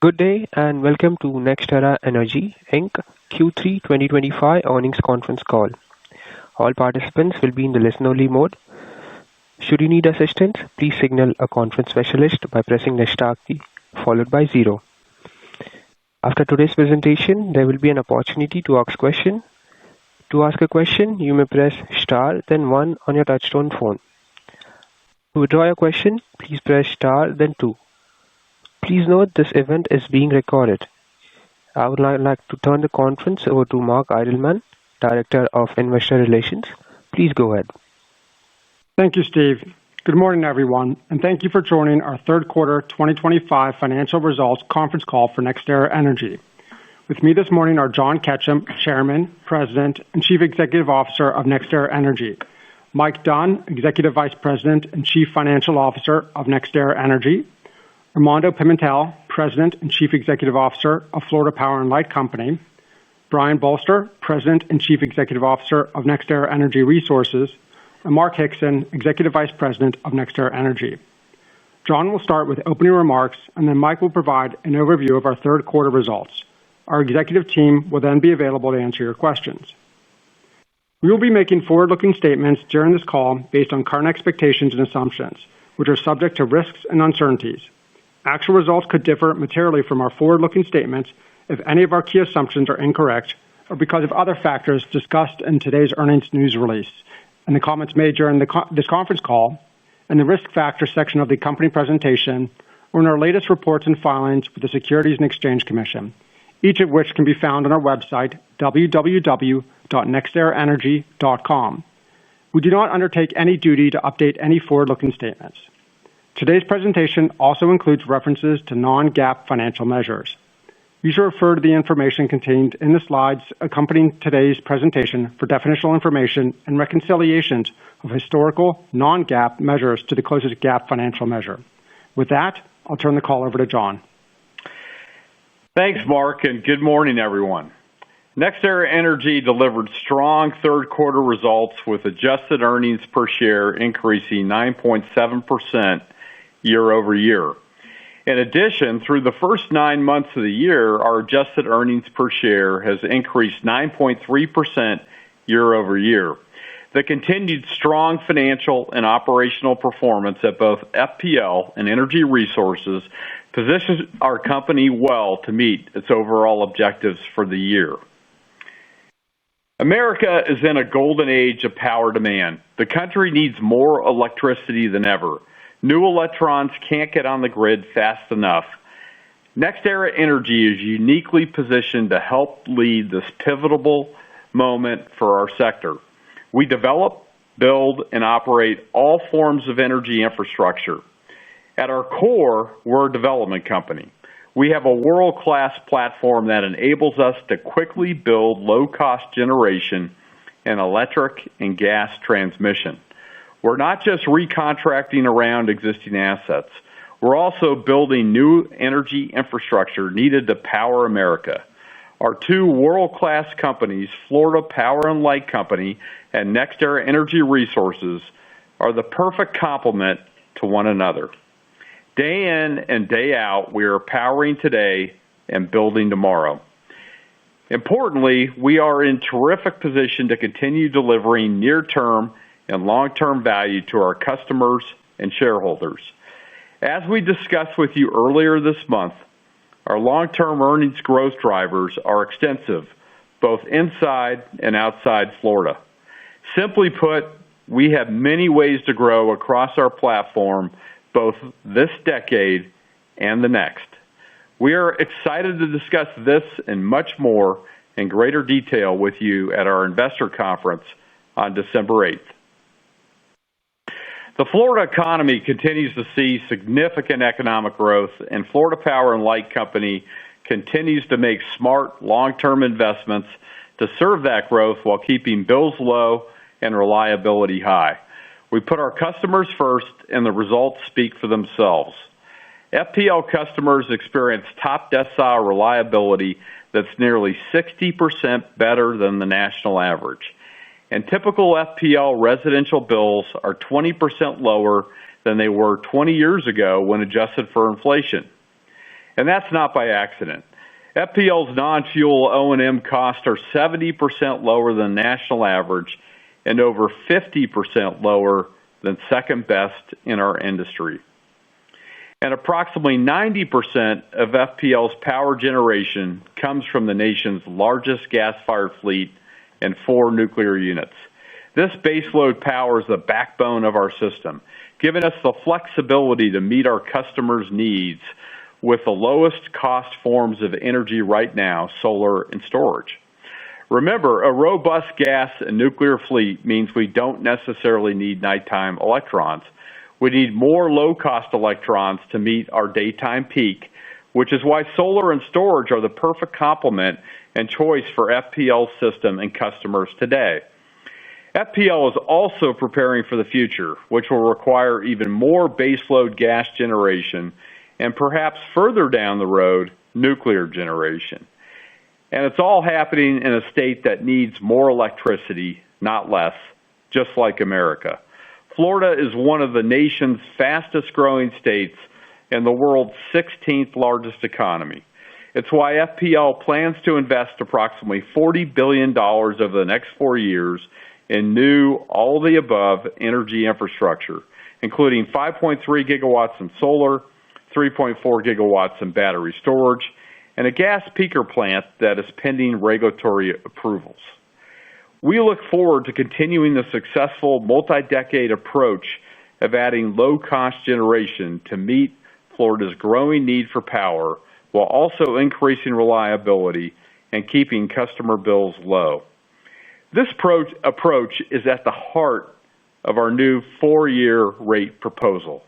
Good day and welcome to Nextera Energy Inc. Q3 2025 earnings conference call. All participants will be in the listen-only mode. Should you need assistance, please signal a conference specialist by pressing the star key followed by 0. After today's presentation, there will be an opportunity to ask questions. To ask a question, you may press star then 1 on your touchtone phone. To withdraw your question, please press star then 2. Please note this event is being recorded. I would like to turn the conference over to Mark Eidelman, Director of Investor Relations. Please go ahead. Thank you, Steve. Good morning, everyone, and thank you for joining our third quarter 2025 financial results conference call for Nextera Energy. With me this morning are John Ketchum, Chairman, President, and Chief Executive Officer of Nextera Energy; Mike Dunn, Executive Vice President and Chief Financial Officer of Nextera Energy; Armando Pimentel, President and Chief Executive Officer of Florida Power & Light Company; Brian Bolster, President and Chief Executive Officer of Nextera Energy Resources; and Mark Hickson, Executive Vice President of Nextera Energy. John will start with opening remarks, and then Mike will provide an overview of our third quarter results. Our executive team will then be available to answer your questions. We will be making forward-looking statements during this call based on current expectations and assumptions, which are subject to risks and uncertainties. Actual results could differ materially from our forward-looking statements if any of our key assumptions are incorrect or because of other factors discussed in today's earnings news release, and the comments made during this conference call, and the risk factor section of the company presentation, or in our latest reports and filings with the Securities and Exchange Commission, each of which can be found on our website, www.nexteraenergy.com. We do not undertake any duty to update any forward-looking statements. Today's presentation also includes references to non-GAAP financial measures. You should refer to the information contained in the slides accompanying today's presentation for definitional information and reconciliations of historical non-GAAP measures to the closest GAAP financial measure. With that, I'll turn the call over to John. Thanks, Mark, and good morning, everyone. Nextera Energy delivered strong third quarter results with adjusted earnings per share increasing 9.7% year-over-year. In addition, through the first 9 months of the year, our adjusted earnings per share has increased 9.3% year-over-year. The continued strong financial and operational performance at both FPL and Energy Resources positions our company well to meet its overall objectives for the year. America is in a golden age of power demand. The country needs more electricity than ever. New electrons can't get on the grid fast enough. Nextera Energy is uniquely positioned to help lead this pivotal moment for our sector. We develop, build, and operate all forms of energy infrastructure. At our core, we're a development company. We have a world-class platform that enables us to quickly build low-cost generation and electric and gas transmission. We're not just recontracting around existing assets. We're also building new energy infrastructure needed to power America. Our two world-class companies, Florida Power & Light Company and Nextera Energy Resources, are the perfect complement to one another. Day in and day out, we are powering today and building tomorrow. Importantly, we are in terrific position to continue delivering near-term and long-term value to our customers and shareholders. As we discussed with you earlier this month, our long-term earnings growth drivers are extensive, both inside and outside Florida. Simply put, we have many ways to grow across our platform, both this decade and the next. We are excited to discuss this and much more in greater detail with you at our investor conference on December 8th. The Florida economy continues to see significant economic growth, and Florida Power & Light Company continues to make smart long-term investments to serve that growth while keeping bills low and reliability high. We put our customers first, and the results speak for themselves. FPL customers experience top decile reliability that's nearly 60% better than the national average. And typical FPL residential bills are 20% lower than they were 20 years ago when adjusted for inflation. And that's not by accident. FPL's non-fuel O&M costs are 70% lower than the national average and over 50% lower than second best in our industry. And approximately 90% of FPL's power generation comes from the nation's largest gas-fired fleet and 4 nuclear units. This baseload power is the backbone of our system, giving us the flexibility to meet our customers' needs with the lowest cost forms of energy right now, solar and storage. Remember, a robust gas and nuclear fleet means we don't necessarily need nighttime electrons. We need more low-cost electrons to meet our daytime peak, which is why solar and storage are the perfect complement and choice for FPL's system and customers today. FPL is also preparing for the future, which will require even more baseload gas generation and perhaps further down the road, nuclear generation. And it's all happening in a state that needs more electricity, not less, just like America. Florida is one of the nation's fastest growing states and the world's 16th largest economy. It's why FPL plans to invest approximately $40 billion over the next 4 years in new, all-of-the-above energy infrastructure, including 5.3 gigawatts in solar, 3.4 gigawatts in battery storage, and a gas peaker plant that is pending regulatory approvals. We look forward to continuing the successful multi-decade approach of adding low-cost generation to meet Florida's growing need for power while also increasing reliability and keeping customer bills low. This approach is at the heart of our new 4-year rate proposal.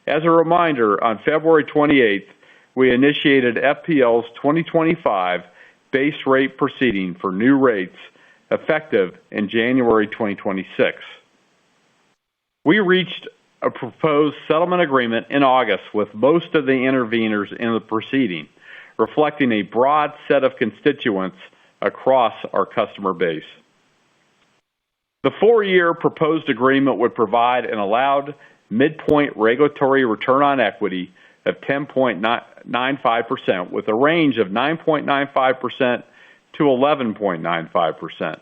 As a reminder, on February 28th, we initiated FPL's 2025 base rate proceeding for new rates effective in January 2026. We reached a proposed settlement agreement in August with most of the interveners in the proceeding, reflecting a broad set of constituents across our customer base. The 4-year proposed agreement would provide an allowed midpoint regulatory return on equity of 10.95% with a range of 9.95% to 11.95%.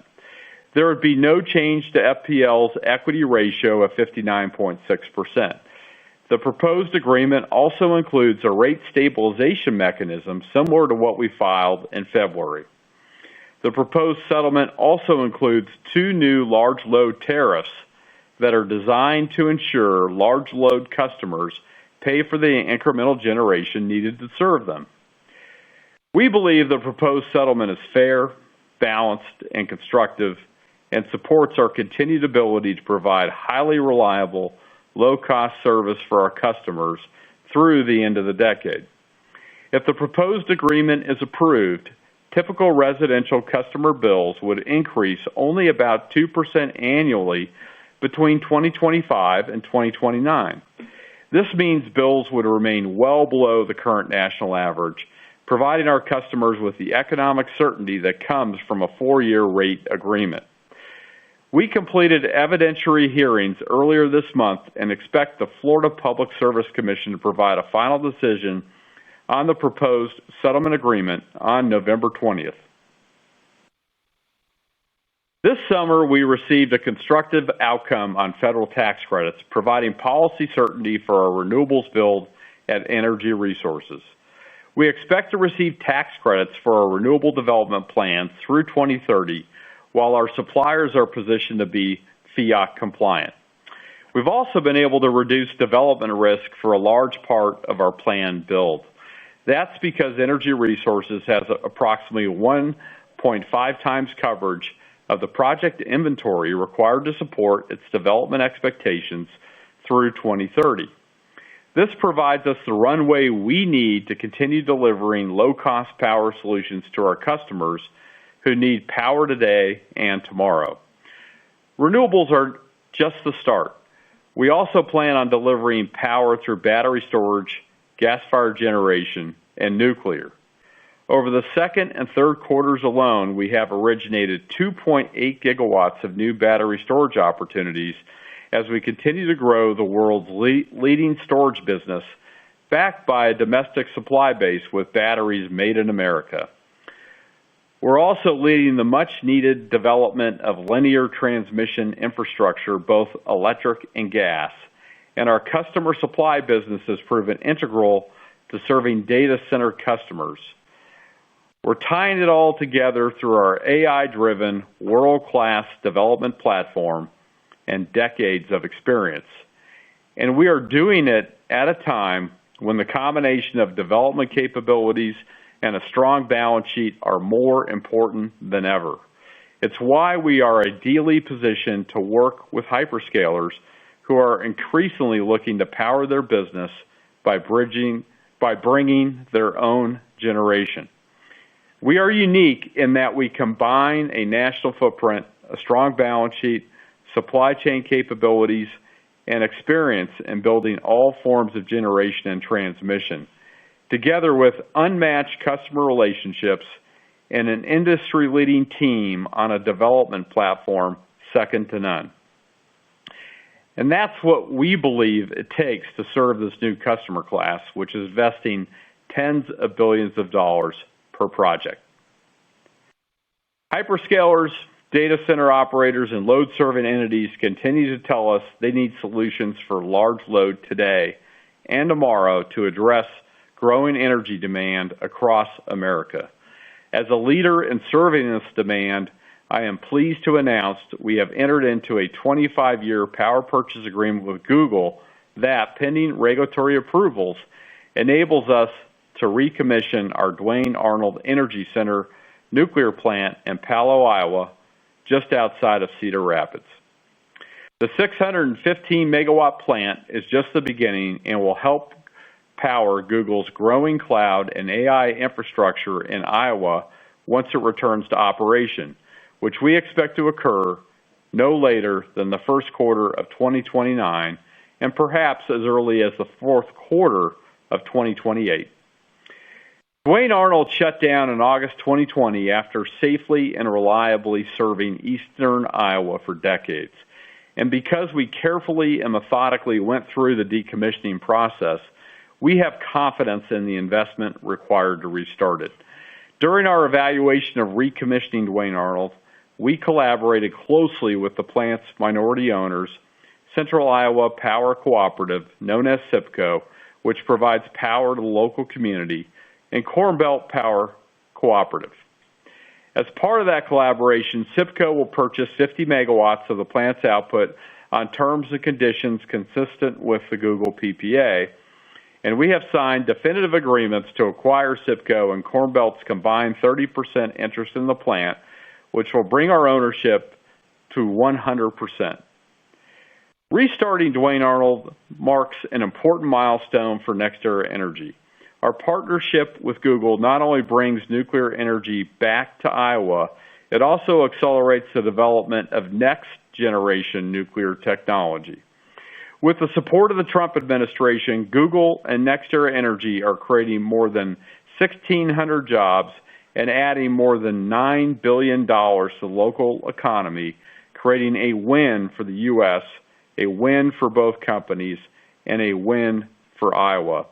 There would be no change to FPL's equity ratio of 59.6%. The proposed agreement also includes a rate stabilization mechanism similar to what we filed in February. The proposed settlement also includes 2 new large load tariffs that are designed to ensure large load customers pay for the incremental generation needed to serve them. We believe the proposed settlement is fair, balanced, and constructive, and supports our continued ability to provide highly reliable, low-cost service for our customers through the end of the decade. If the proposed agreement is approved, typical residential customer bills would increase only about 2% annually between 2025 and 2029. This means bills would remain well below the current national average, providing our customers with the economic certainty that comes from a 4-year rate agreement. We completed evidentiary hearings earlier this month and expect the Florida Public Service Commission to provide a final decision on the proposed settlement agreement on November 20th. This summer, we received a constructive outcome on federal tax credits, providing policy certainty for our renewables build at Energy Resources. We expect to receive tax credits for our renewable development plans through 2030, while our suppliers are positioned to be FEOC compliant. We've also been able to reduce development risk for a large part of our planned build. That's because Energy Resources has approximately 1.5 times coverage of the project inventory required to support its development expectations through 2030. This provides us the runway we need to continue delivering low-cost power solutions to our customers who need power today and tomorrow. Renewables are just the start. We also plan on delivering power through battery storage, gas-fired generation, and nuclear. Over the second and third quarters alone, we have originated 2.8 gigawatts of new battery storage opportunities as we continue to grow the world's leading storage business backed by a domestic supply base with batteries made in America. We're also leading the much-needed development of linear transmission infrastructure, both electric and gas, and our customer supply business has proven integral to serving data center customers. We're tying it all together through our AI-driven, world-class development platform and decades of experience. And we are doing it at a time when the combination of development capabilities and a strong balance sheet are more important than ever. It's why we are ideally positioned to work with hyperscalers who are increasingly looking to power their business by bringing their own generation. We are unique in that we combine a national footprint, a strong balance sheet, supply chain capabilities, and experience in building all forms of generation and transmission, together with unmatched customer relationships and an industry-leading team on a development platform second to none. And that's what we believe it takes to serve this new customer class, which is investing tens of billions of dollars per project. Hyperscalers, data center operators, and load-serving entities continue to tell us they need solutions for large load today and tomorrow to address growing energy demand across America. As a leader in serving this demand, I am pleased to announce that we have entered into a 25-year power purchase agreement with Google that, pending regulatory approvals, enables us to recommission our Duane Arnold Energy Center nuclear plant in Palo, Iowa, just outside of Cedar Rapids. The 615-megawatt plant is just the beginning and will help power Google's growing cloud and AI infrastructure in Iowa once it returns to operation, which we expect to occur no later than the first quarter of 2029 and perhaps as early as the fourth quarter of 2028. Duane Arnold shut down in August 2020 after safely and reliably serving eastern Iowa for decades. And because we carefully and methodically went through the decommissioning process, we have confidence in the investment required to restart it. During our evaluation of recommissioning Duane Arnold, we collaborated closely with the plant's minority owners, Central Iowa Power Cooperative, known as CIPCO, which provides power to the local community, and Corn Belt Power Cooperative. As part of that collaboration, CIPCO will purchase 50 megawatts of the plant's output on terms and conditions consistent with the Google PPA, and we have signed definitive agreements to acquire CIPCO and Corn Belt's combined 30% interest in the plant, which will bring our ownership to 100%. Restarting Duane Arnold marks an important milestone for Nextera Energy. Our partnership with Google not only brings nuclear energy back to Iowa, it also accelerates the development of next-generation nuclear technology. With the support of the Trump administration, Google and Nextera Energy are creating more than 1,600 jobs and adding more than $9 billion to the local economy, creating a win for the U.S., a win for both companies, and a win for Iowa.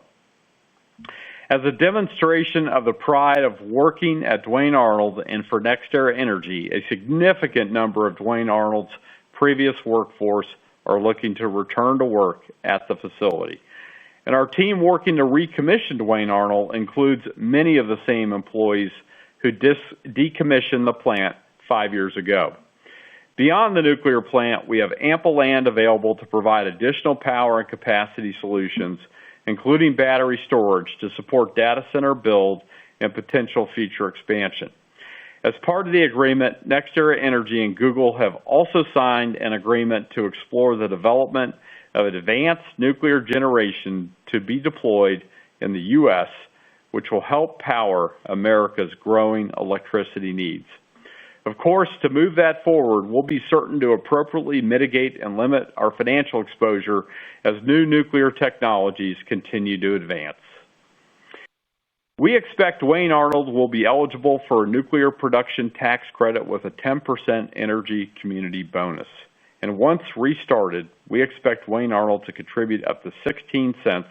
As a demonstration of the pride of working at Duane Arnold and for Nextera Energy, a significant number of Duane Arnold's previous workforce are looking to return to work at the facility. And our team working to recommission Duane Arnold includes many of the same employees who decommissioned the plant 5 years ago. Beyond the nuclear plant, we have ample land available to provide additional power and capacity solutions, including battery storage, to support data center build and potential future expansion. As part of the agreement, Nextera Energy and Google have also signed an agreement to explore the development of advanced nuclear generation to be deployed in the U.S., which will help power America's growing electricity needs. Of course, to move that forward, we'll be certain to appropriately mitigate and limit our financial exposure as new nuclear technologies continue to advance. We expect Duane Arnold will be eligible for a nuclear production tax credit with a 10% energy community bonus. And once restarted, we expect Duane Arnold to contribute up to 16 cents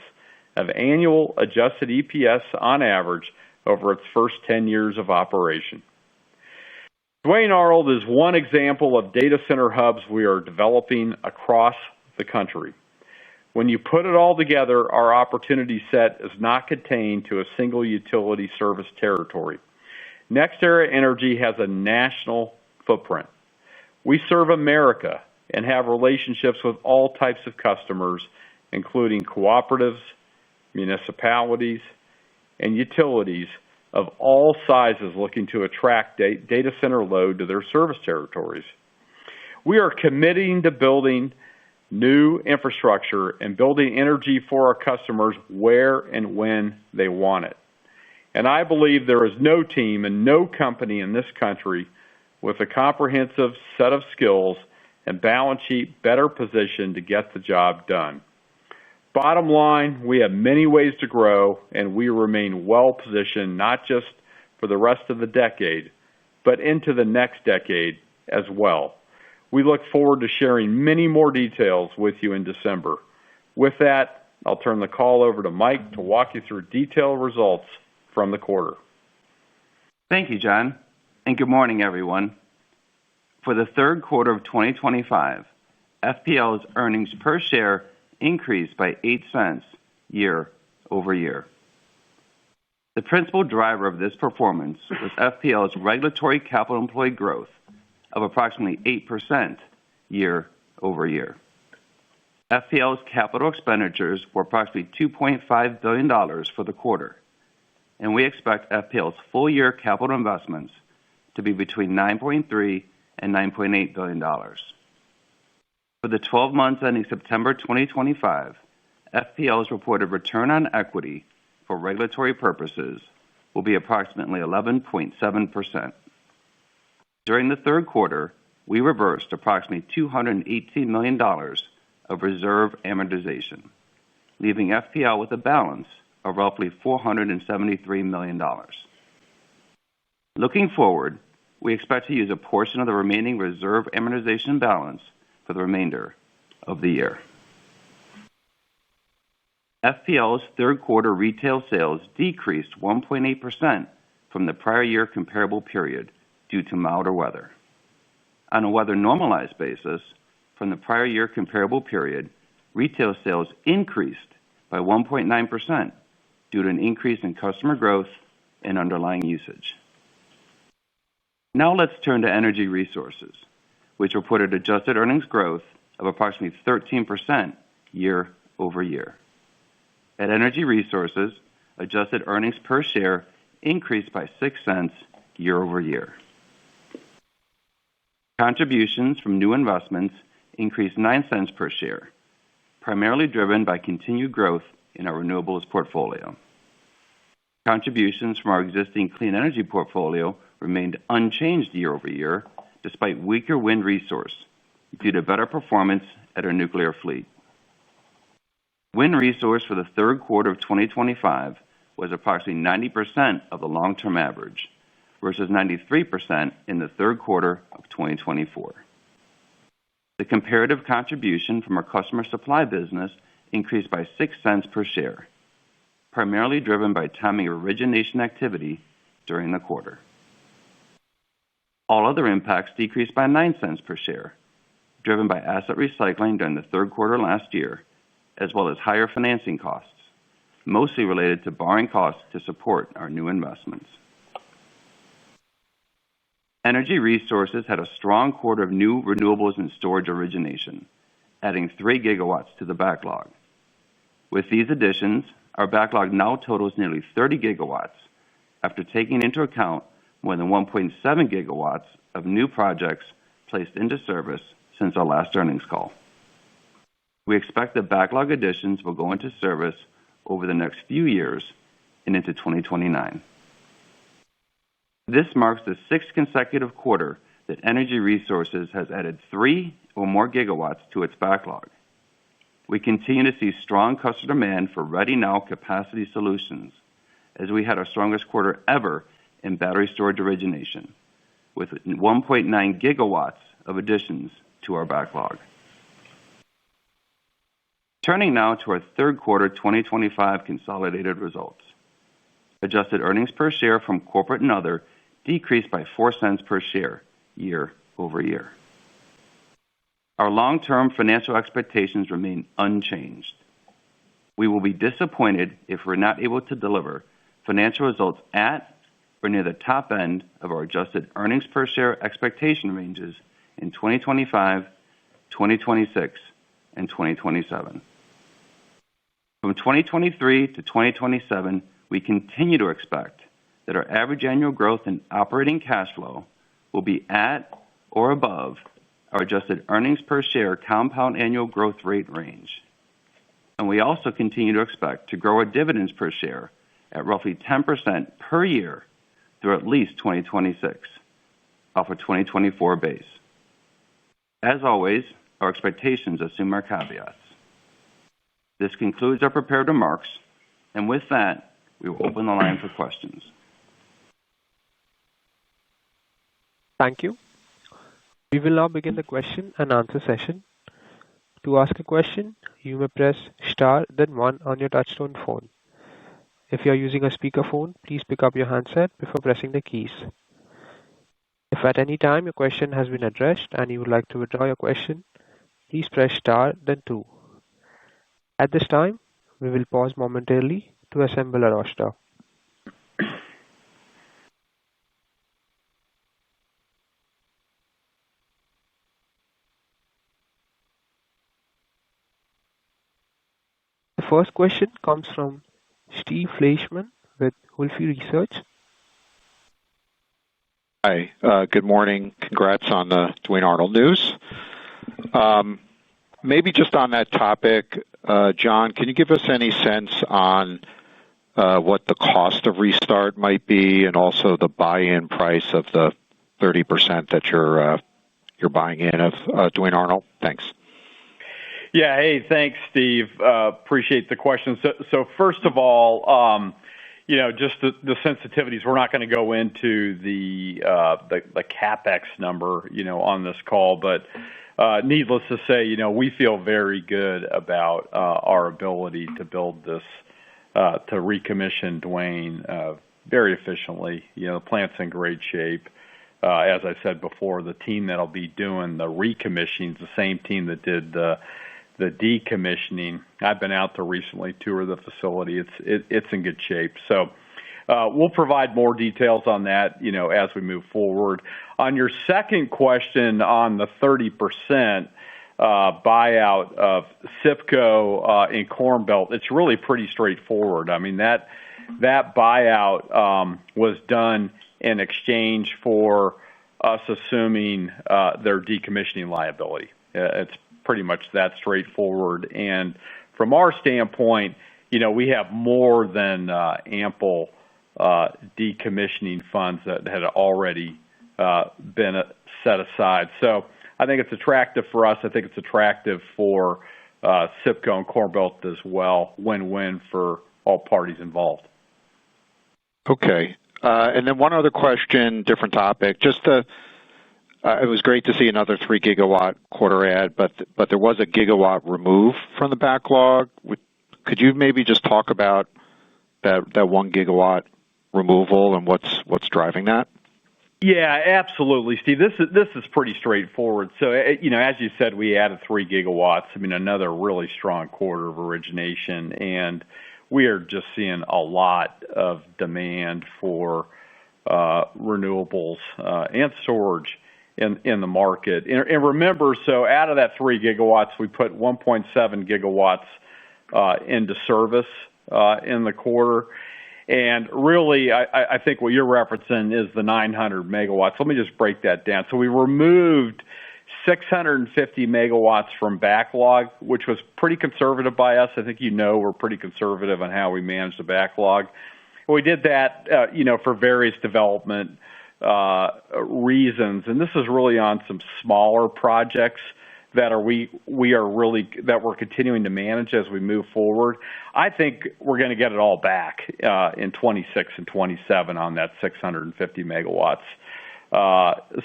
of annual adjusted EPS on average over its first 10 years of operation. Duane Arnold is one example of data center hubs we are developing across the country. When you put it all together, our opportunity set is not contained to a single utility service territory. Nextera Energy has a national footprint. We serve America and have relationships with all types of customers, including cooperatives, municipalities, and utilities of all sizes looking to attract data center load to their service territories. We are committing to building new infrastructure and building energy for our customers where and when they want it. And I believe there is no team and no company in this country with a comprehensive set of skills and balance sheet better positioned to get the job done. Bottom line, we have many ways to grow, and we remain well positioned not just for the rest of the decade, but into the next decade as well. We look forward to sharing many more details with you in December. With that, I'll turn the call over to Mike to walk you through detailed results from the quarter. Thank you, John, and good morning, everyone. For the third quarter of 2025, FPL's earnings per share increased by 8 cents year over year. The principal driver of this performance was FPL's regulatory capital employed growth of approximately 8% year over year. FPL's capital expenditures were approximately $2.5 billion for the quarter, and we expect FPL's full-year capital investments to be between $9.3 and $9.8 billion. For the 12 months ending September 2025, FPL's reported return on equity for regulatory purposes will be approximately 11.7%. During the third quarter, we reversed approximately $218 million of reserve amortization, leaving FPL with a balance of roughly $473 million. Looking forward, we expect to use a portion of the remaining reserve amortization balance for the remainder of the year. FPL's third quarter retail sales decreased 1.8% from the prior year comparable period due to milder weather. On a weather normalized basis, from the prior year comparable period, retail sales increased by 1.9% due to an increase in customer growth and underlying usage. Now let's turn to energy resources, which reported adjusted earnings growth of approximately 13% year over year. At energy resources, adjusted earnings per share increased by 6 cents year over year. Contributions from new investments increased 9 cents per share, primarily driven by continued growth in our renewables portfolio. Contributions from our existing clean energy portfolio remained unchanged year over year, despite weaker wind resource due to better performance at our nuclear fleet. Wind resource for the third quarter of 2025 was approximately 90% of the long-term average versus 93% in the third quarter of 2024. The comparative contribution from our customer supply business increased by 6 cents per share, primarily driven by timing of origination activity during the quarter. All other impacts decreased by 9 cents per share, driven by asset recycling during the third quarter last year, as well as higher financing costs, mostly related to borrowing costs to support our new investments. Energy resources had a strong quarter of new renewables and storage origination, adding 3 gigawatts to the backlog. With these additions, our backlog now totals nearly 30 gigawatts after taking into account more than 1.7 gigawatts of new projects placed into service since our last earnings call. We expect that backlog additions will go into service over the next few years and into 2029. This marks the 6th consecutive quarter that energy resources has added 3 or more gigawatts to its backlog. We continue to see strong customer demand for ready-now capacity solutions, as we had our strongest quarter ever in battery storage origination, with 1.9 gigawatts of additions to our backlog. Turning now to our third quarter 2025 consolidated results. Adjusted earnings per share from corporate and other decreased by 4 cents per share year-over-year. Our long-term financial expectations remain unchanged. We will be disappointed if we're not able to deliver financial results at or near the top end of our adjusted earnings per share expectation ranges in 2025, 2026, and 2027. From 2023 to 2027, we continue to expect that our average annual growth in operating cash flow will be at or above our adjusted earnings per share compound annual growth rate range. And we also continue to expect to grow our dividends per share at roughly 10% per year through at least 2026, off a 2024 base. As always, our expectations assume our caveats. This concludes our prepared remarks, and with that, we will open the line for questions. Thank you. We will now begin the question and answer session. To ask a question, you may press star then one on your touchtone phone. If you are using a speakerphone, please pick up your handset before pressing the keys. If at any time your question has been addressed and you would like to withdraw your question, please press star then two. At this time, we will pause momentarily to assemble a roster. The first question comes from Steve Fleishman with Wolfe Research. Hi, good morning. Congrats on the Duane Arnold news. Maybe just on that topic, John, can you give us any sense on what the cost of restart might be and also the buy-in price of the 30% that you're buying in of Duane Arnold? Thanks. Yeah, hey, thanks, Steve. Appreciate the question. So first of all, just the sensitivities. We're not going to go into the capex number, on this call, but needless to say, we feel very good about our ability to build this, to recommission Duane very efficiently. The plant's in great shape. As I said before, the team that'll be doing the recommissioning is the same team that did the decommissioning. I've been out there recently, toured the facility. It's in good shape. So we'll provide more details on that, as we move forward. On your second question on the 30% buyout of SIPCO in Corn Belt, it's really pretty straightforward. I mean, that buyout was done in exchange for us assuming their decommissioning liability. It's pretty much that straightforward. And from our standpoint, we have more than ample decommissioning funds that had already been set aside. So I think it's attractive for us. I think it's attractive for SIPCO and Corn Belt as well. Win-win for all parties involved. Okay. And then one other question, different topic. It was great to see another 3 gigawatt quarter add, but there was a gigawatt remove from the backlog. Could you maybe just talk about that 1 gigawatt removal and what's driving that? Yeah, absolutely, Steve. This is pretty straightforward. So, as you said, we added 3 gigawatts. I mean, another really strong quarter of origination, and we are just seeing a lot of demand for renewables and storage in the market. And remember, so out of that 3 gigawatts, we put 1.7 gigawatts into service in the quarter. And really, I think what you're referencing is the 900 megawatts. Let me just break that down. So we removed 650 megawatts from backlog, which was pretty conservative by us. I think we're pretty conservative on how we manage the backlog. We did that, for various development reasons, and this is really on some smaller projects that we're continuing to manage as we move forward. I think we're going to get it all back in 26 and 27 on that 650 megawatts.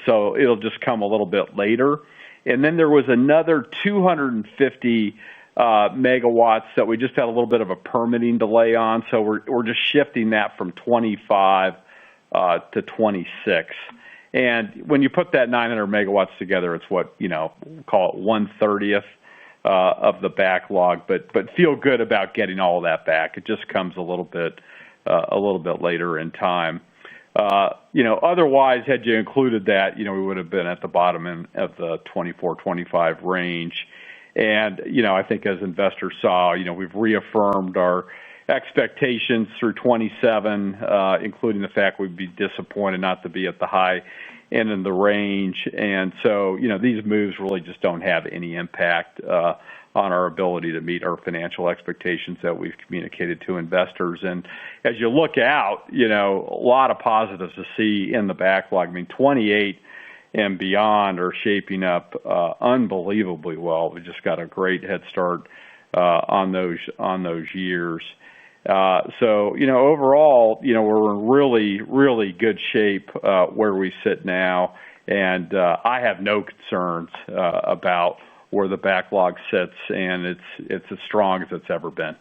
So it'll just come a little bit later. And then there was another 250 megawatts that we just had a little bit of a permitting delay on. So we're just shifting that from 25 to 26. And when you put that 900 megawatts together, it's what, call it 1/30th of the backlog, but feel good about getting all of that back. It just comes a little bit later in time. Otherwise, had you included that, we would have been at the bottom end of the 24-25 range. And, I think as investors saw, we've reaffirmed our expectations through 27, including the fact we'd be disappointed not to be at the high end of the range. And so, these moves really just don't have any impact on our ability to meet our financial expectations that we've communicated to investors. And as you look out, a lot of positives to see in the backlog. I mean, 28 and beyond are shaping up unbelievably well. We just got a great head start on those years. So, overall, we're in really, really good shape where we sit now. And I have no concerns about where the backlog sits, and it's as strong as it's ever been.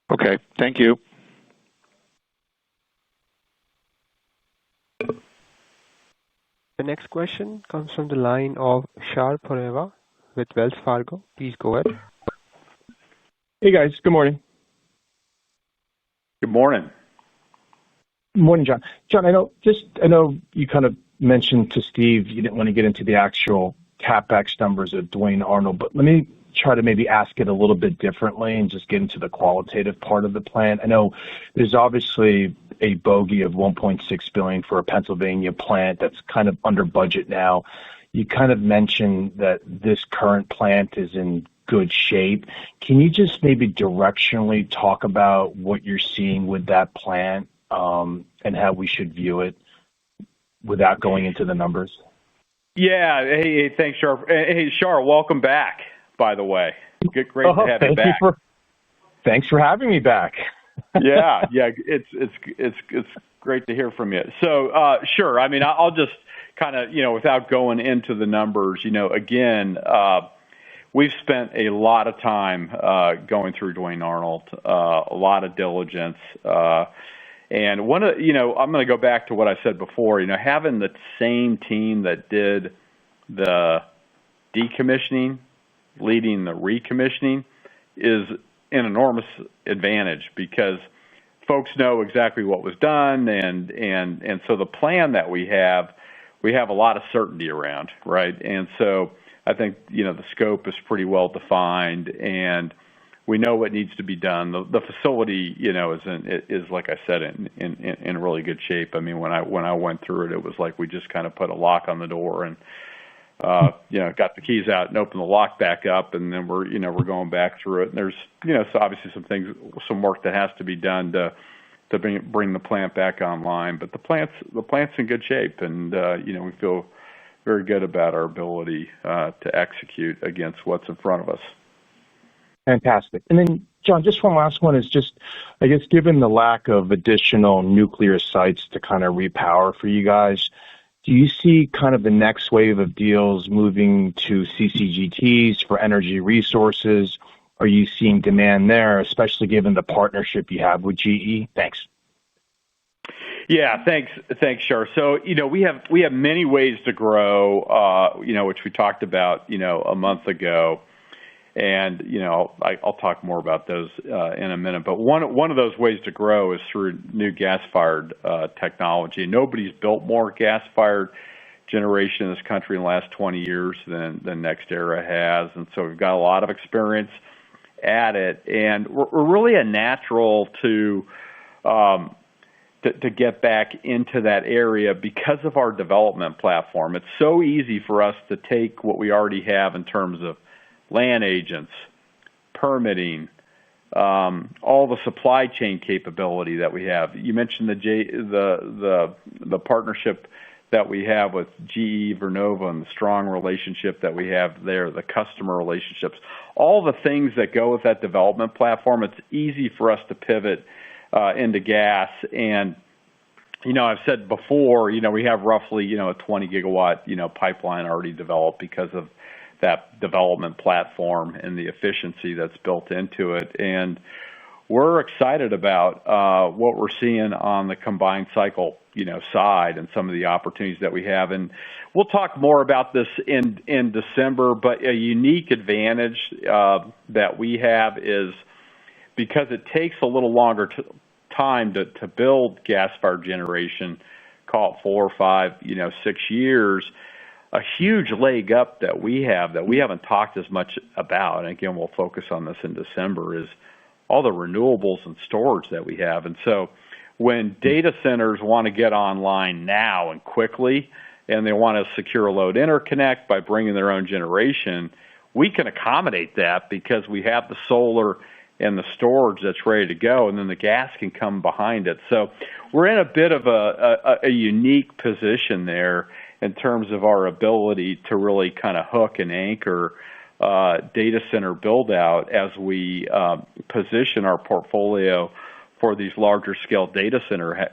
Okay, thank you. The next question comes from the line of Shar Pourreza with Wells Fargo. Please go ahead. Hey guys, good morning. Good morning. Good morning, John. John, I know you kind of mentioned to Steve you didn't want to get into the actual CapEx numbers of Duane Arnold, but let me try to maybe ask it a little bit differently and just get into the qualitative part of the plan. I know there's obviously a bogey of $1.6 billion for a Pennsylvania plant that's kind of under budget now. You kind of mentioned that this current plant is in good shape. Can you just maybe directionally talk about what you're seeing with that plant and how we should view it without going into the numbers? Yeah. Hey, thanks, Shar. Hey, Shar, welcome back, by the way. Great to have you back. Thanks for having me back. Yeah. It's great to hear from you. So, sure. I mean, I'll just kind of, without going into the numbers, again, we've spent a lot of time going through Duane Arnold, a lot of diligence. And I'm going to go back to what I said before, having the same team that did the decommissioning, leading the recommissioning is an enormous advantage because folks know exactly what was done. And so the plan that we have a lot of certainty around, right? And so I think, the scope is pretty well defined and we know what needs to be done. The facility, is like I said, in really good shape. I mean, when I went through it, it was like we just kind of put a lock on the door and got the keys out and opened the lock back up, and then we're going back through it. And there's so obviously some work that has to be done to bring the plant back online. But the plant's in good shape, and we feel very good about our ability to execute against what's in front of us. Fantastic. And then, John, just one last one is just, I guess, given the lack of additional nuclear sites to kind of repower for you guys, do you see kind of the next wave of deals moving to CCGTs for energy resources? Are you seeing demand there, especially given the partnership you have with GE? Thanks. Yeah, thanks, Shar. So, we have many ways to grow, which we talked about, a month ago. And, I'll talk more about those in a minute. But one of those ways to grow is through new gas-fired technology. Nobody's built more gas-fired generation in this country in the last 20 years than Nextera has. And so we've got a lot of experience at it. And we're really a natural to get back into that area because of our development platform. It's so easy for us to take what we already have in terms of land agents, permitting, all the supply chain capability that we have. You mentioned the partnership that we have with GE Vernova and the strong relationship that we have there, the customer relationships, all the things that go with that development platform. It's easy for us to pivot into gas. And, I've said before, we have roughly, a 20 gigawatt, pipeline already developed because of that development platform and the efficiency that's built into it. And we're excited about what we're seeing on the combined cycle, side and some of the opportunities that we have. And we'll talk more about this in December. But a unique advantage that we have is because it takes a little longer time to build gas-fired generation, call it 4 or 5, 6 years. A huge leg up that we have that we haven't talked as much about, and again, we'll focus on this in December, is all the renewables and storage that we have. And so when data centers want to get online now and quickly, and they want to secure a load interconnect by bringing their own generation, we can accommodate that because we have the solar and the storage that's ready to go, and then the gas can come behind it. So we're in a bit of a unique position there in terms of our ability to really kind of hook and anchor data center build out as we position our portfolio for these larger scale data center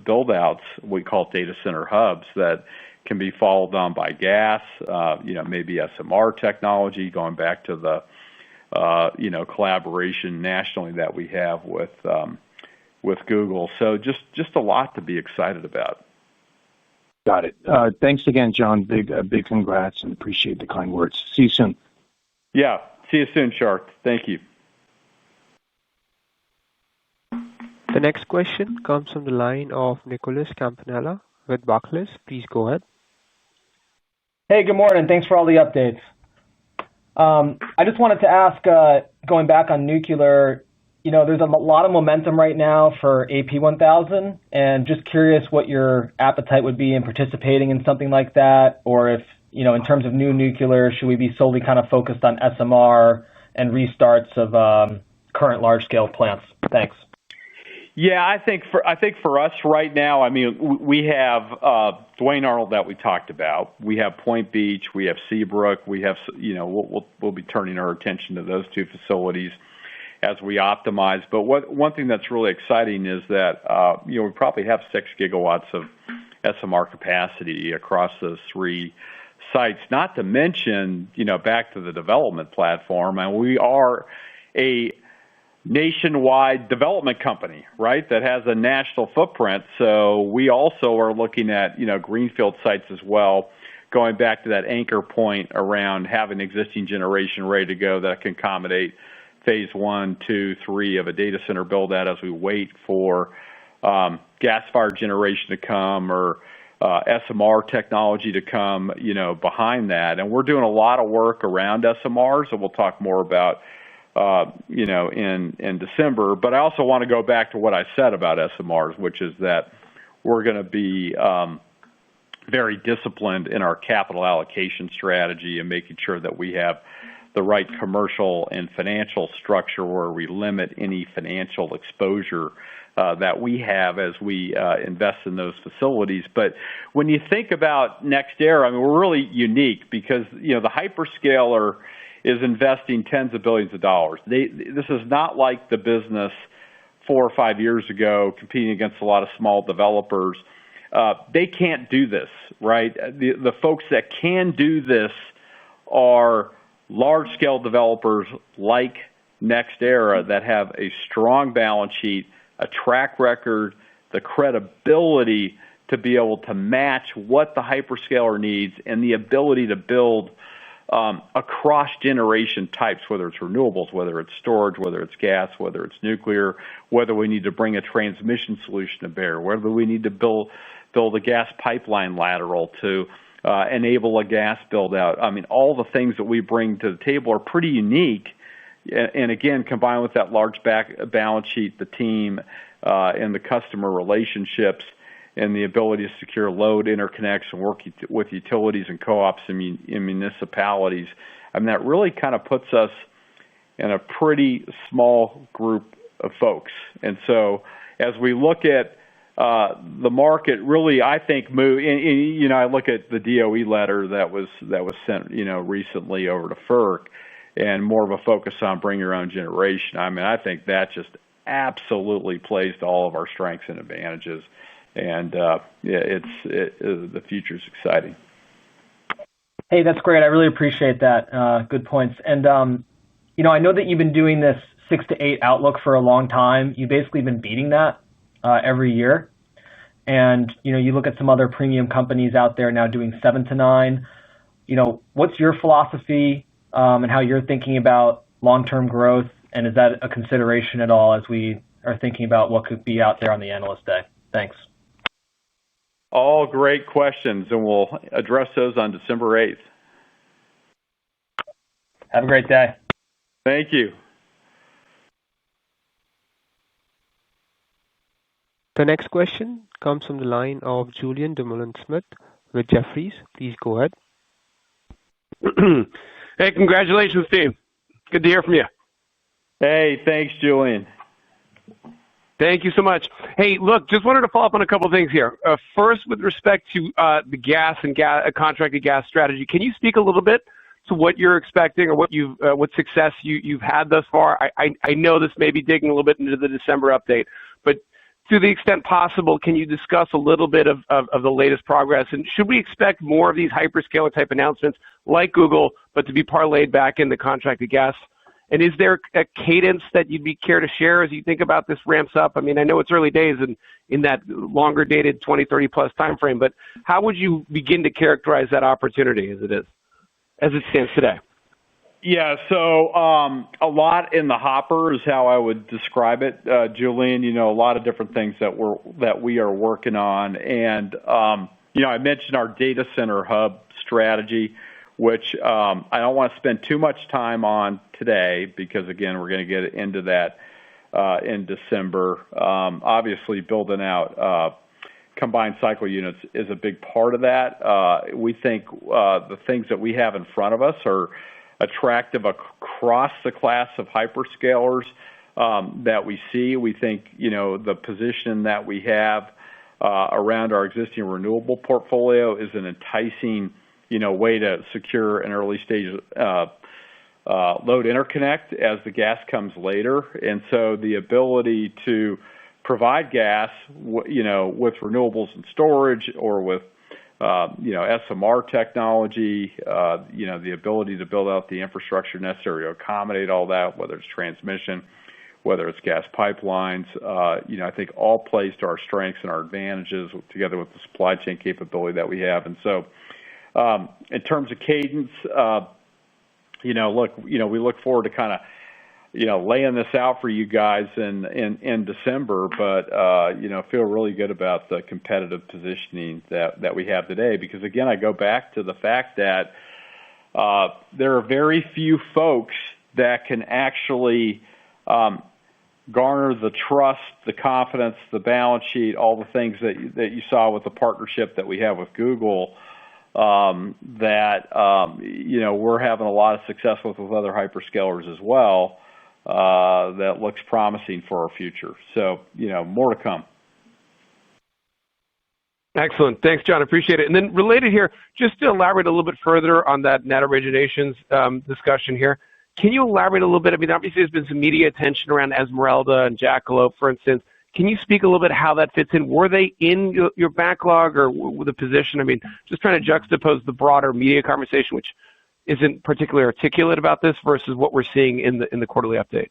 build outs. We call data center hubs that can be followed on by gas, maybe SMR technology, going back to the collaboration nationally that we have with Google. So just a lot to be excited about. Got it. Thanks again, John. Big congrats and appreciate the kind words. See you soon. Yeah. See you soon, Shark. Thank you. The next question comes from the line of Nicholas Campanella with Barclays. Please go ahead. Hey, good morning. Thanks for all the updates. I just wanted to ask, going back on nuclear, there's a lot of momentum right now for AP1000, and just curious what your appetite would be in participating in something like that, or if, in terms of new nuclear, should we be solely kind of focused on SMR and restarts of current large-scale plants? Thanks. Yeah, I think for us right now, I mean, we have Duane Arnold that we talked about. We have Point Beach. We have Seabrook. We have, we'll be turning our attention to those two facilities as we optimize. But one thing that's really exciting is that we probably have 6 gigawatts of SMR capacity across those 3 sites. Not to mention, back to the development platform, and we are a nationwide development company, right, that has a national footprint. So we also are looking at, greenfield sites as well, going back to that anchor point around having existing generation ready to go that can accommodate phase 1, 2, 3 of a data center build out as we wait for gas-fired generation to come or SMR technology to come, behind that. And we're doing a lot of work around SMRs, and we'll talk more about in December. But I also want to go back to what I said about SMRs, which is that we're going to be very disciplined in our capital allocation strategy and making sure that we have the right commercial and financial structure where we limit any financial exposure that we have as we invest in those facilities. But when you think about Nextera, I mean, we're really unique because, the hyperscaler is investing tens of billions of dollars. This is not like the business 4 or 5 years ago competing against a lot of small developers. They can't do this, right? The folks that can do this are large-scale developers like Nextera that have a strong balance sheet, a track record, the credibility to be able to match what the hyperscaler needs, and the ability to build across generation types, whether it's renewables, whether it's storage, whether it's gas, whether it's nuclear, whether we need to bring a transmission solution to bear, whether we need to build a gas pipeline lateral to enable a gas build out. I mean, all the things that we bring to the table are pretty unique. And again, combined with that large balance sheet, the team and the customer relationships and the ability to secure load interconnects and work with utilities and co-ops and municipalities, I mean, that really kind of puts us in a pretty small group of folks. And so as we look at the market, really, I think I look at the DOE letter that was sent, recently over to FERC, and more of a focus on bring your own generation. I mean, I think that just absolutely plays to all of our strengths and advantages, and the future's exciting. Hey, that's great. I really appreciate that. Good points. And, I know that you've been doing this 6 to 8 outlook for a long time. You've basically been beating that every year. And, you look at some other premium companies out there now doing 7 to 9. What's your philosophy and how you're thinking about long-term growth? And is that a consideration at all as we are thinking about what could be out there on the Analyst Day? Thanks. All great questions, and we'll address those on December 8th. Have a great day. Thank you. The next question comes from the line of Julian Dumoulin-Smith with Jefferies. Please go ahead. Hey, congratulations, team. Good to hear from you. Hey, thanks, Julian. Thank you so much. Hey, look, just wanted to follow up on a couple of things here. First, with respect to the gas and contracted gas strategy, can you speak a little bit to what you're expecting or what success you've had thus far? I know this may be digging a little bit into the December update, but to the extent possible, can you discuss a little bit of the latest progress? And should we expect more of these hyperscaler type announcements like Google, but to be parlayed back in the contracted gas? And is there a cadence that you'd be care to share as you think about this ramps up? I mean, I know it's early days in that longer dated 2030 plus timeframe, but how would you begin to characterize that opportunity as it stands today? Yeah, so a lot in the hopper is how I would describe it, Julian. A lot of different things that we are working on, and I mentioned our data center hub strategy, which I don't want to spend too much time on today because, again, we're going to get into that in December. Obviously, building out combined cycle units is a big part of that. We think the things that we have in front of us are attractive across the class of hyperscalers that we see. We think, the position that we have around our existing renewable portfolio is an enticing way to secure an early stage load interconnect as the gas comes later. And so the ability to provide gas, with renewables and storage or with, SMR technology, the ability to build out the infrastructure necessary to accommodate all that, whether it's transmission, whether it's gas pipelines, I think all plays to our strengths and our advantages together with the supply chain capability that we have. And so, in terms of cadence, we look forward to kind of, laying this out for you guys in December, but, feel really good about the competitive positioning that we have today. Because again, I go back to the fact that there are very few folks that can actually garner the trust, the confidence, the balance sheet, all the things that you saw with the partnership that we have with Google, we're having a lot of success with other hyperscalers as well, that looks promising for our future. So, more to come. Excellent. Thanks, John. Appreciate it. And then related here, just to elaborate a little bit further on that net originations discussion here, can you elaborate a little bit? I mean, obviously there's been some media attention around Esmeralda and Jackalope, for instance. Can you speak a little bit how that fits in? Were they in your backlog or with the position? I mean, just trying to juxtapose the broader media conversation, which isn't particularly articulate about this versus what we're seeing in the quarterly update.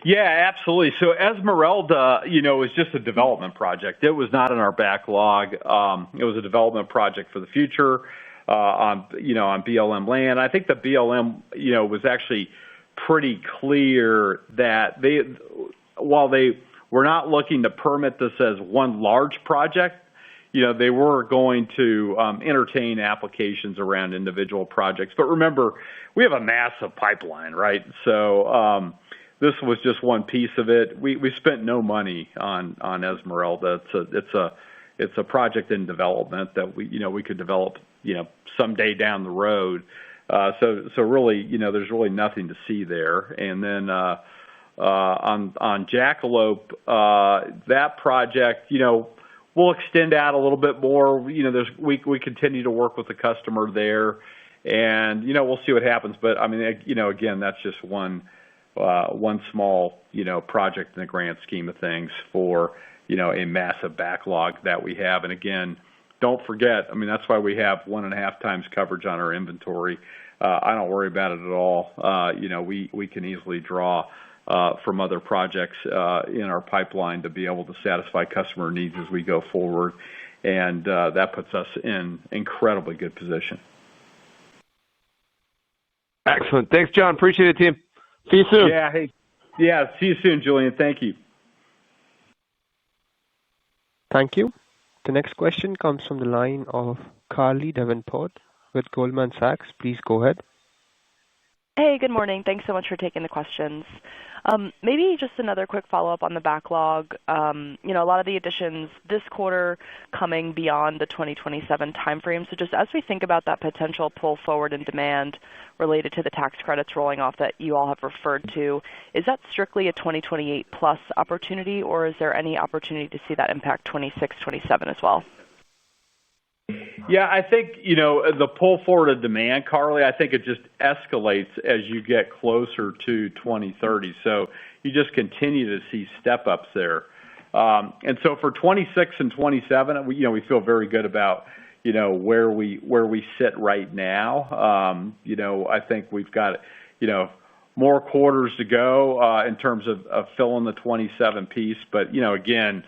Yeah, absolutely. So Esmeralda, was just a development project. It was not in our backlog. It was a development project for the future on BLM land. I think the BLM, was actually pretty clear that while they were not looking to permit this as one large project, they were going to entertain applications around individual projects. But remember, we have a massive pipeline, right? So this was just one piece of it. We spent no money on Esmeralda. It's a project in development that we could develop someday down the road. So really, there's really nothing to see there. And then on Jackalope, that project, we'll extend out a little bit more. We continue to work with the customer there, and we'll see what happens. But I mean, again, that's just one small project in the grand scheme of things for a massive backlog that we have. And again, don't forget, I mean, that's why we have 1.5 times coverage on our inventory. I don't worry about it at all. We can easily draw from other projects in our pipeline to be able to satisfy customer needs as we go forward, and that puts us in incredibly good position. Excellent. Thanks, John. Appreciate it, team. See you soon. Yeah. Hey. Yeah. See you soon, Julian. Thank you. Thank you. The next question comes from the line of Carly Davenport with Goldman Sachs. Please go ahead. Hey, good morning. Thanks so much for taking the questions. Maybe just another quick follow-up on the backlog. A lot of the additions this quarter coming beyond the 2027 timeframe. So just as we think about that potential pull forward in demand related to the tax credits rolling off that you all have referred to, is that strictly a 2028 plus opportunity, or is there any opportunity to see that impact 26, 27 as well? Yeah, I think, the pull forward of demand, Carly, I think it just escalates as you get closer to 2030. So you just continue to see step-ups there. And so for 26 and 27, we feel very good about, where we sit right now. I think we've got, more quarters to go in terms of filling the 27 piece. But, again,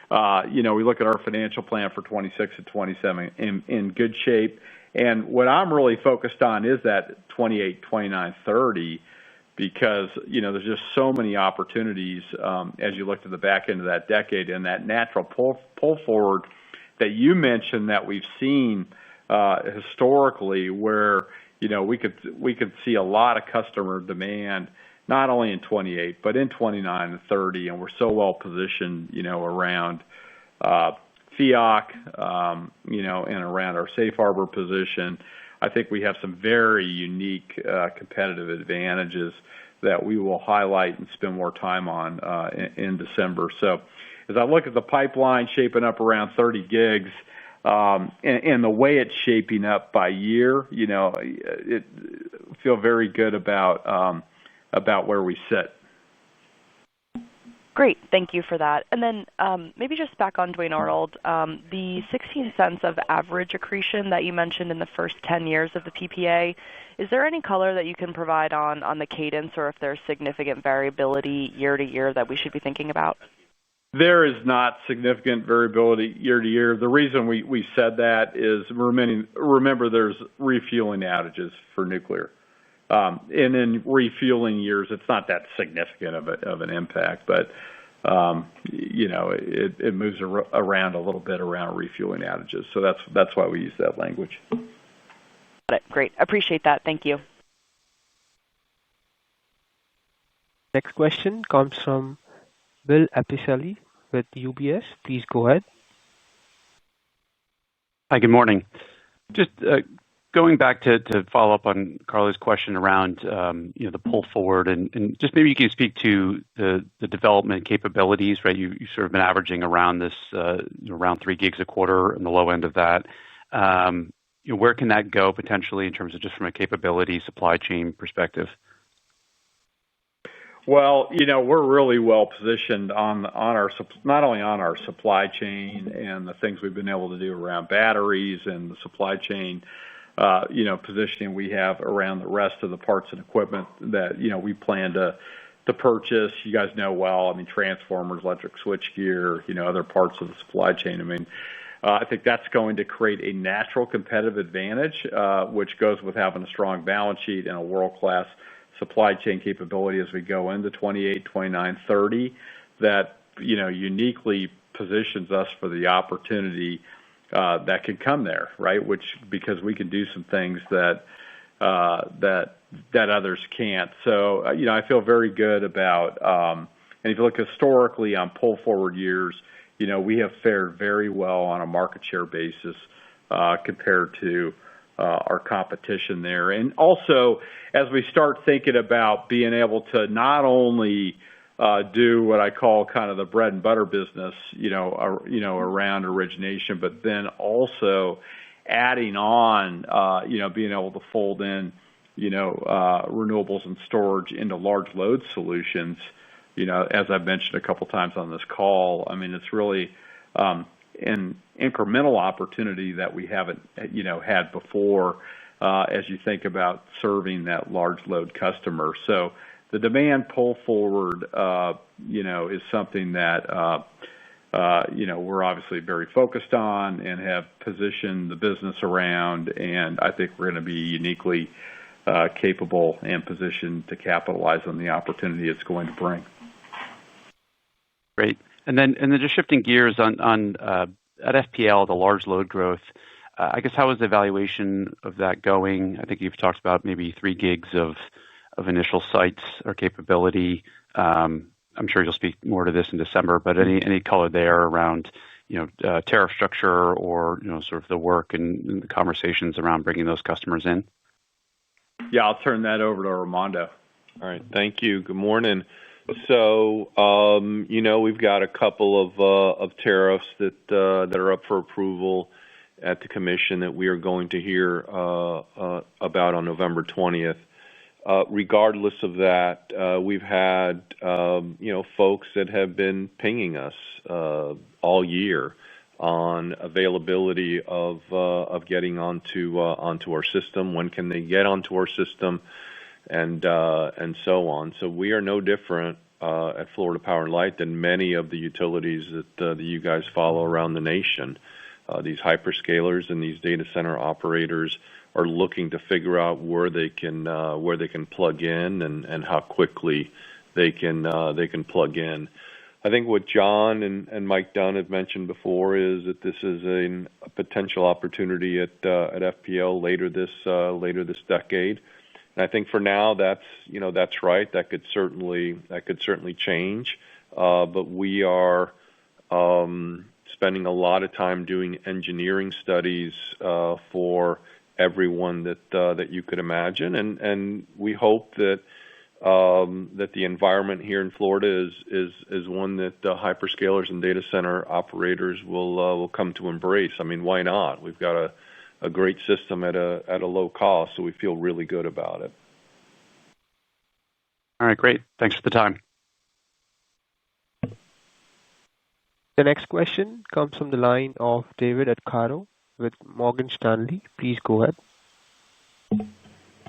we look at our financial plan for 26 and 27 in good shape. And what I'm really focused on is that 28, 29, 30, because, there's just so many opportunities as you look to the back end of that decade, and that natural pull forward that you mentioned that we've seen historically where, we could see a lot of customer demand, not only in 28, but in 29 and 30, and we're so well positioned, around FEOC, and around our safe harbor position. I think we have some very unique competitive advantages that we will highlight and spend more time on in December. So as I look at the pipeline shaping up around 30 gigs, and the way it's shaping up by year, it feel very good about where we sit. Great. Thank you for that. And then maybe just back on Duane Arnold, the 16 cents of average accretion that you mentioned in the first 10 years of the PPA, is there any color that you can provide on the cadence or if there's significant variability year to year that we should be thinking about? There is not significant variability year to year. The reason we said that is remember there's refueling outages for nuclear. And in refueling years, it's not that significant of an impact, but it moves around a little bit around refueling outages. So that's why we use that language. Got it. Great. Appreciate that. Thank you. Next question comes from Bill Appicelli with UBS. Please go ahead. Hi, good morning. Just going back to follow up on Carly's question around the pull forward, and just maybe you can speak to the development capabilities, right? You sort of been averaging around this around 3 gigs a quarter and the low end of that. Where can that go potentially in terms of just from a capability supply chain perspective? Well, we're really well positioned on our not only on our supply chain and the things we've been able to do around batteries and the supply chain, positioning we have around the rest of the parts and equipment that we plan to purchase. You guys know well. I mean, transformers, electric switchgear, other parts of the supply chain. I mean, I think that's going to create a natural competitive advantage, which goes with having a strong balance sheet and a world-class supply chain capability as we go into 28, 29, 30, that uniquely positions us for the opportunity that could come there, right? Because we can do some things that others can't. So I feel very good about. And if you look historically on pull forward years, we have fared very well on a market share basis compared to our competition there. And also, as we start thinking about being able to not only do what I call kind of the bread and butter business, around origination, but then also adding on, being able to fold in, renewables and storage into large load solutions. As I've mentioned a couple times on this call, I mean, it's really an incremental opportunity that we haven't had before as you think about serving that large load customer. So the demand pull forward is something that we're obviously very focused on and have positioned the business around, and I think we're going to be uniquely capable and positioned to capitalize on the opportunity it's going to bring. Great. And then just shifting gears on at FPL, the large load growth, I guess how is the evaluation of that going? I think you've talked about maybe 3 gigs of initial sites or capability. I'm sure you'll speak more to this in December, but any color there around tariff structure or sort of the work and the conversations around bringing those customers in? Yeah, I'll turn that over to Armando. All right. Thank you. Good morning. So, we've got a couple of tariffs that are up for approval at the commission that we are going to hear about on November 20th. Regardless of that, we've had folks that have been pinging us all year on availability of getting onto our system. When can they get onto our system, and so on. So we are no different at Florida Power & Light than many of the utilities that you guys follow around the nation. These hyperscalers and these data center operators are looking to figure out where they can plug in and how quickly they can plug in. I think what John and Mike Dunn have mentioned before is that this is a potential opportunity at FPL later this decade. And I think for now that's right. That could certainly change. But we are spending a lot of time doing engineering studies for everyone that you could imagine, and we hope that the environment here in Florida is one that the hyperscalers and data center operators will come to embrace. I mean, why not? We've got a great system at a low cost, so we feel really good about it. All right, great. Thanks for the time. The next question comes from the line of David Arcaro with Morgan Stanley. Please go ahead.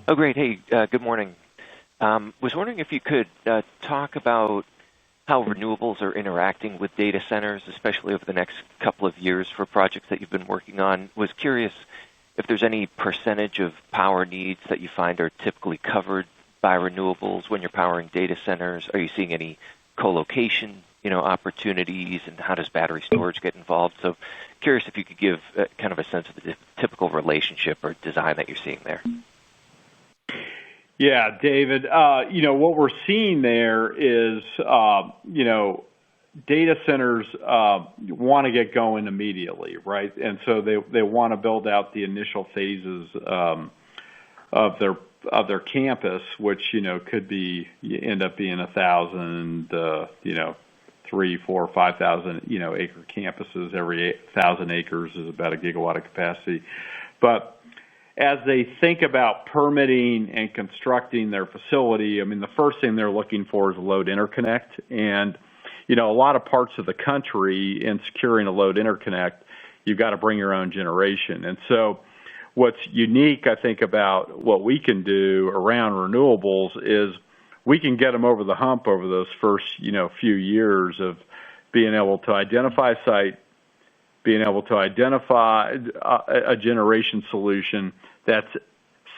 Oh, great. Hey, good morning. Was wondering if you could talk about how renewables are interacting with data centers, especially over the next couple of years for projects that you've been working on. Was curious if there's any percentage of power needs that you find are typically covered by renewables when you're powering data centers. Are you seeing any co-location opportunities, and how does battery storage get involved? So curious if you could give kind of a sense of the typical relationship or design that you're seeing there. Yeah, David, what we're seeing there is, data centers want to get going immediately, right? And so they want to build out the initial phases of their campus, which, could end up being 1,000, 3, 4, 5,000, acre campuses. Every 1,000 acres is about a gigawatt of capacity. But as they think about permitting and constructing their facility, I mean, the first thing they're looking for is a load interconnect. And, a lot of parts of the country, in securing a load interconnect, you've got to bring your own generation. And so what's unique, I think, about what we can do around renewables is we can get them over the hump over those first, few years of being able to identify a site, being able to identify a generation solution that's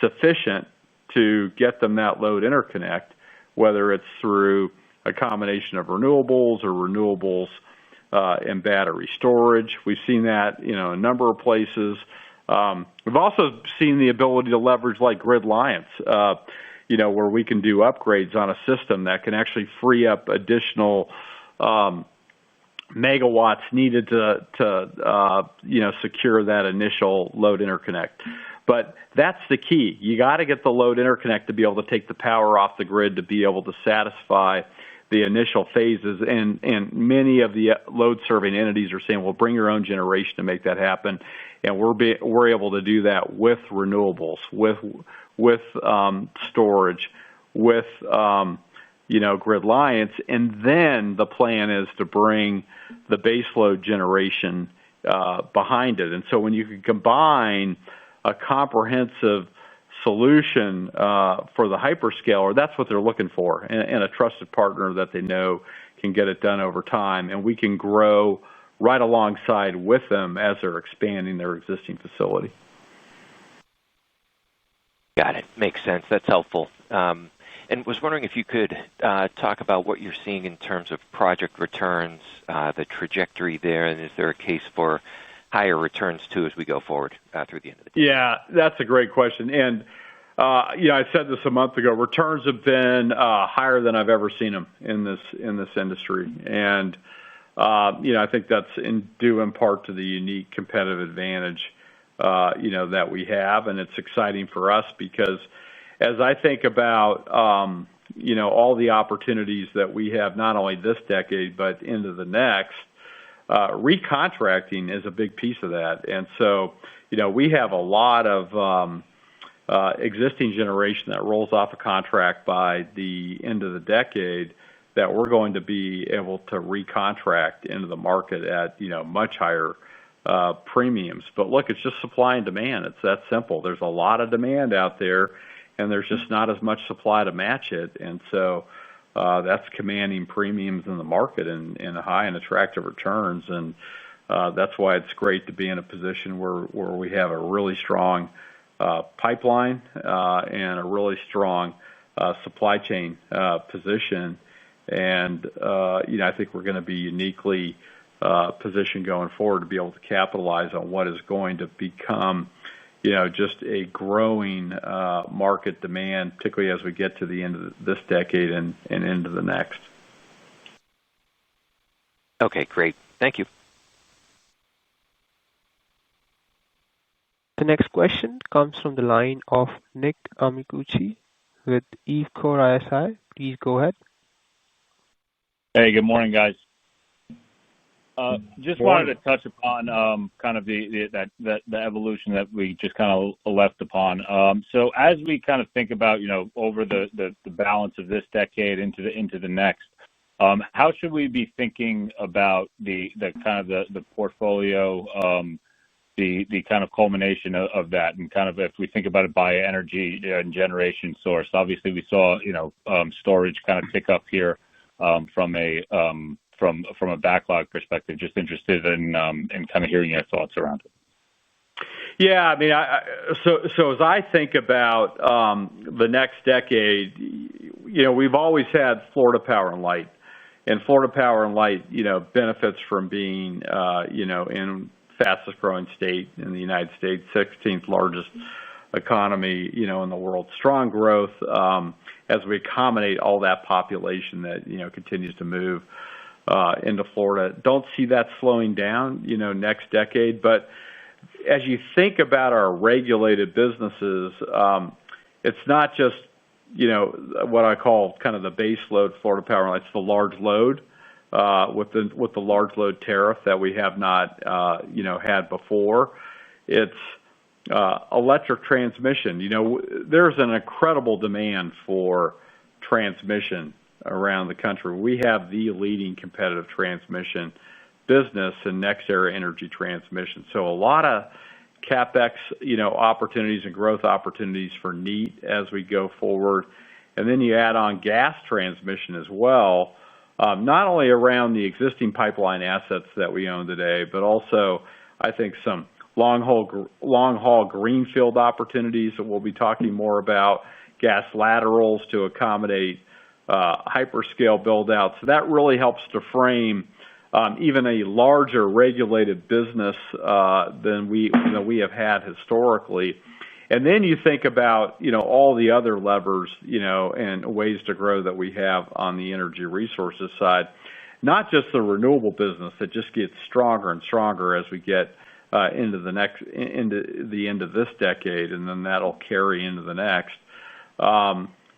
sufficient to get them that load interconnect, whether it's through a combination of renewables or renewables and battery storage. We've seen that, a number of places. We've also seen the ability to leverage like Grid Alliance, where we can do upgrades on a system that can actually free up additional megawatts needed to secure that initial load interconnect. But that's the key. You got to get the load interconnect to be able to take the power off the grid to be able to satisfy the initial phases. And many of the load serving entities are saying, well, bring your own generation to make that happen. And we're able to do that with renewables, with storage, with Grid Alliance, and then the plan is to bring the baseload generation behind it. And so when you can combine a comprehensive solution for the hyperscaler, that's what they're looking for, and a trusted partner that they know can get it done over time. And we can grow right alongside with them as they're expanding their existing facility. Got it. Makes sense. That's helpful. And was wondering if you could talk about what you're seeing in terms of project returns, the trajectory there, and is there a case for higher returns too as we go forward through the end of the day? Yeah, that's a great question. And I said this a month ago. Returns have been higher than I've ever seen them in this industry, and I think that's due in part to the unique competitive advantage that we have, and it's exciting for us because as I think about all the opportunities that we have, not only this decade but into the next. Recontracting is a big piece of that. And so, we have a lot of existing generation that rolls off a contract by the end of the decade that we're going to be able to recontract into the market at, much higher premiums. But look, it's just supply and demand. It's that simple. There's a lot of demand out there, and there's just not as much supply to match it. And so, that's commanding premiums in the market and high and attractive returns. And that's why it's great to be in a position where we have a really strong pipeline and a really strong supply chain position. And, I think we're going to be uniquely positioned going forward to be able to capitalize on what is going to become just a growing market demand, particularly as we get to the end of this decade and into the next. Okay, great. Thank you. The next question comes from the line of Nick Amicucci with Evercore ISI. Please go ahead. Hey, good morning, guys. Just wanted to touch upon kind of the evolution that we just kind of left upon. So as we kind of think about over the balance of this decade into the next, how should we be thinking about the kind of the portfolio, the kind of culmination of that, and kind of if we think about it by energy and generation source? Obviously, we saw storage kind of tick up here from a backlog perspective. Just interested in kind of hearing your thoughts around it. Yeah, I mean, so as I think about the next decade, we've always had Florida Power and Light, and Florida Power and Light, benefits from being, in fastest growing state in the United States, 16th largest economy, in the world. Strong growth as we accommodate all that population that continues to move into Florida. Don't see that slowing down, next decade. But as you think about our regulated businesses, it's not just, what I call kind of the base load Florida Power and Light. It's the large load with the large load tariff that we have not, had before. It's electric transmission. There's an incredible demand for transmission around the country. We have the leading competitive transmission business in Nextera Energy Transmission. So a lot of CapEx, opportunities and growth opportunities for NEE as we go forward. And then you add on gas transmission as well, not only around the existing pipeline assets that we own today, but also I think some long haul greenfield opportunities that we'll be talking more about, gas laterals to accommodate hyperscale build out. So that really helps to frame even a larger regulated business than we have had historically. And then you think about all the other levers and ways to grow that we have on the energy resources side, not just the renewable business that just gets stronger and stronger as we get into the end of this decade, and then that'll carry into the next.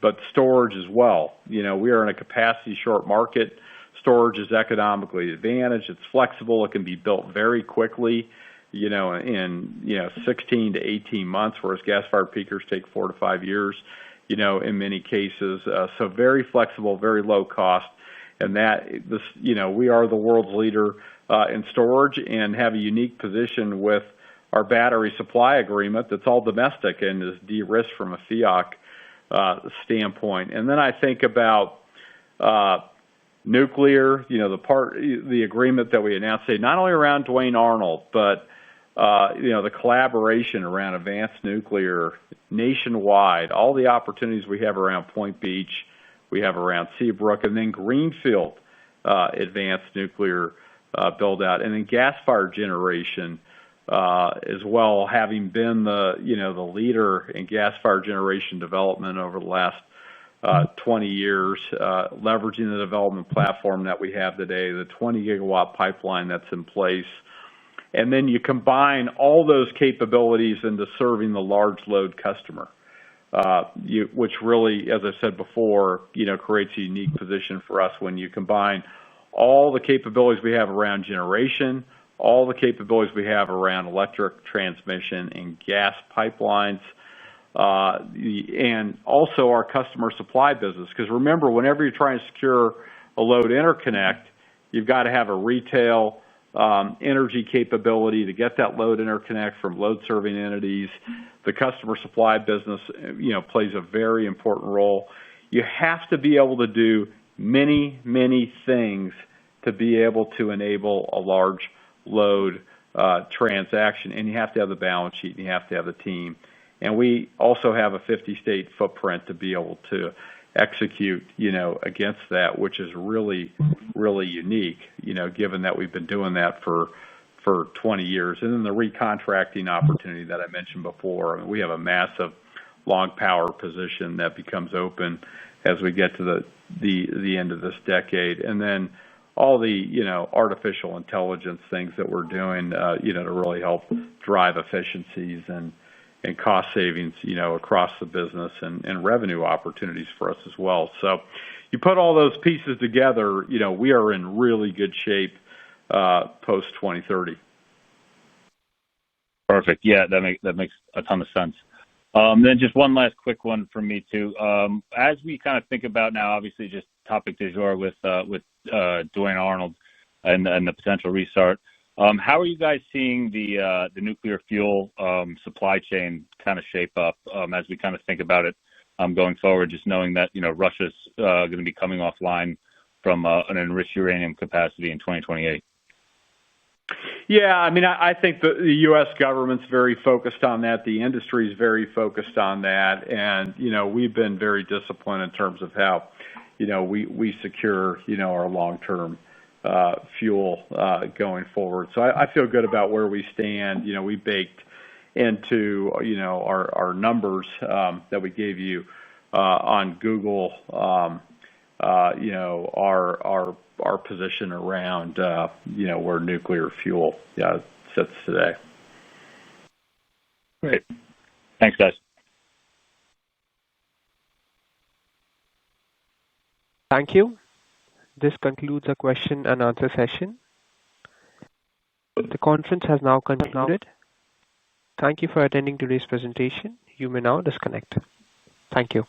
But storage as well. We are in a capacity short market. Storage is economically advantaged. It's flexible. It can be built very quickly, in 16 to 18 months, whereas gas-fired peakers take 4 to 5 years, in many cases. So very flexible, very low cost. and we are the world's leader in storage and have a unique position with our battery supply agreement that's all domestic and is de-risked from a FIOC standpoint. And then I think about nuclear, the agreement that we announced today, not only around Duane Arnold, but the collaboration around advanced nuclear nationwide, all the opportunities we have around Point Beach, we have around Seabrook, and then greenfield advanced nuclear build out, and then gas-fired generation as well, having been the leader in gas-fired generation development over the last 20 years, leveraging the development platform that we have today, the 20 gigawatt pipeline that's in place. And then you combine all those capabilities into serving the large load customer, which really, as I said before, creates a unique position for us when you combine all the capabilities we have around generation, all the capabilities we have around electric transmission and gas pipelines, and also our customer supply business. Because remember, whenever you're trying to secure a load interconnect, you've got to have a retail energy capability to get that load interconnect from load serving entities. The customer supply business, plays a very important role. You have to be able to do many, many things to be able to enable a large load transaction, and you have to have the balance sheet, and you have to have the team. And we also have a 50-state footprint to be able to execute, against that, which is really, really unique, given that we've been doing that for 20 years. And then the recontracting opportunity that I mentioned before, we have a massive long power position that becomes open as we get to the end of this decade. And then all the, artificial intelligence things that we're doing, to really help drive efficiencies and cost savings, across the business and revenue opportunities for us as well. So you put all those pieces together, we are in really good shape post 2030. Perfect. Yeah, that makes a ton of sense. Then just one last quick one from me too. As we kind of think about now, obviously just topic du jour with Duane Arnold and the potential restart. How are you guys seeing the nuclear fuel supply chain kind of shape up as we kind of think about it going forward? Just knowing that Russia's going to be coming offline from an enriched uranium capacity in 2028. Yeah, I think the U.S. government's very focused on that. The industry is very focused on that, and we've been very disciplined in terms of how we secure our long-term fuel going forward. So I feel good about where we stand. We baked into our numbers that we gave you on Google. Our position around where nuclear fuel sits today. Great. Thanks, guys. Thank you. This concludes the question and answer session. The conference has now concluded. Thank you for attending today's presentation. You may now disconnect. Thank you.